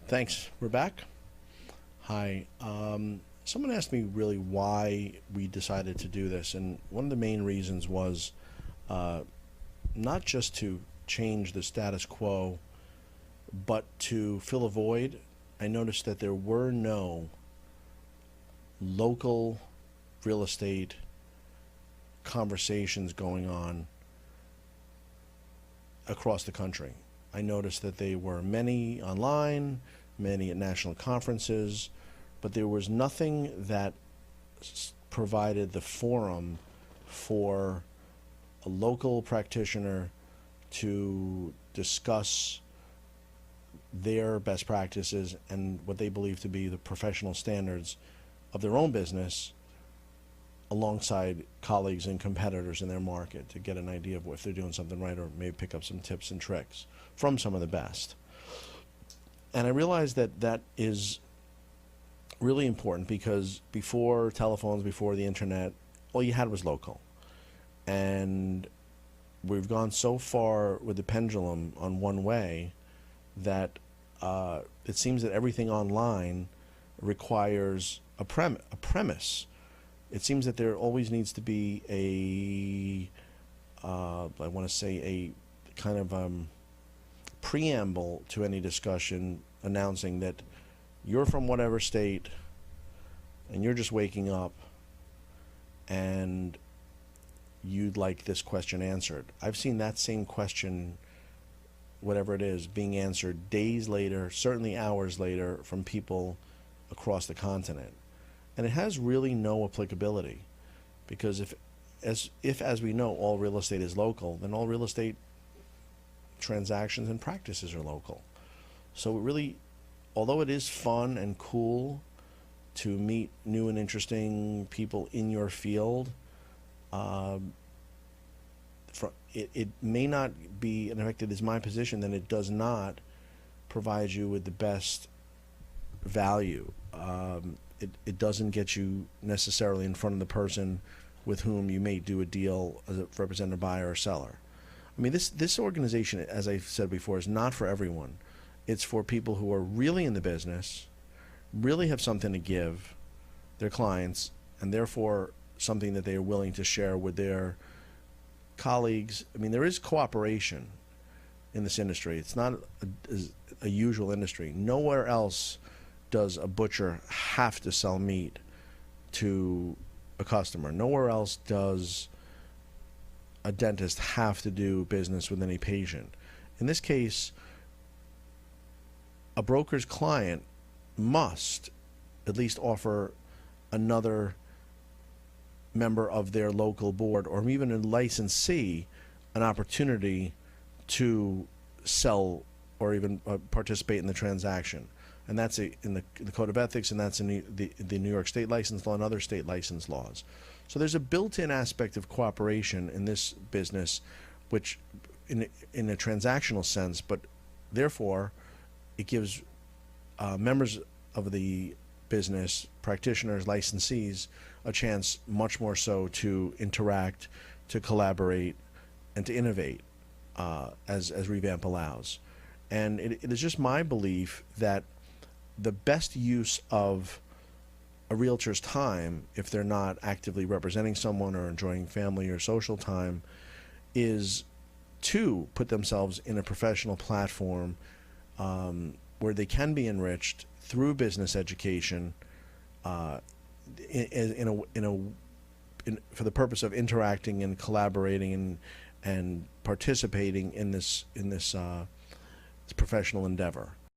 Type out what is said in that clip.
Thanks. We're back. Hi. Someone asked me really why we decided to do this, and one of the main reasons was uh, not just to change the status quo, but to fill a void. I noticed that there were no local real estate conversations going on across the country. I noticed that there were many online, many at national conferences, but there was nothing that provided the forum for a local practitioner to discuss their best practices and what they believe to be the professional standards of their own business alongside colleagues and competitors in their market to get an idea of if they're doing something right, or maybe pick up some tips and tricks from some of the best. And I realized that that is really important because before telephones, before the internet, all you had was local. And we've gone so far with the pendulum on one way that it seems that everything online requires a premise. It seems that there always needs to be I want to say a kind of preamble to any discussion announcing that you're from whatever state and you're just waking up and you'd like this question answered. I've seen that same question, whatever it is, being answered days later, certainly hours later, from people across the continent. And it has really no applicability, because if as we know, all real estate is local, then all real estate transactions and practices are local. So it really, although it is fun and cool to meet new and interesting people in your field, it may not be, and in fact it is my position that it does not provide you with the best value. It doesn't get you necessarily in front of the person with whom you may do a deal as a representative buyer or seller. I mean, this organization, as I said before, is not for everyone. It's for people who are really in the business, really have something to give their clients, and therefore something that they are willing to share with their colleagues. I mean, there is cooperation in this industry. It's not a usual industry. Nowhere else does a butcher have to sell meat to a customer. Nowhere else does a dentist have to do business with any patient. In this case, a broker's client must at least offer another member of their local board, or even a licensee, an opportunity to sell or even participate in the transaction. And that's in the Code of Ethics, and that's in the New York State license law and other state license laws. So there's a built-in aspect of cooperation in this business, which in a transactional sense, but therefore it gives members of the business, practitioners, licensees, a chance much more so to interact, to collaborate, and to innovate as REVamp allows. And it is just my belief that the best use of a realtor's time, if they're not actively representing someone or enjoying family or social time, is to put themselves in a professional platform where they can be enriched through business education for the purpose of interacting and collaborating and participating in this professional endeavor.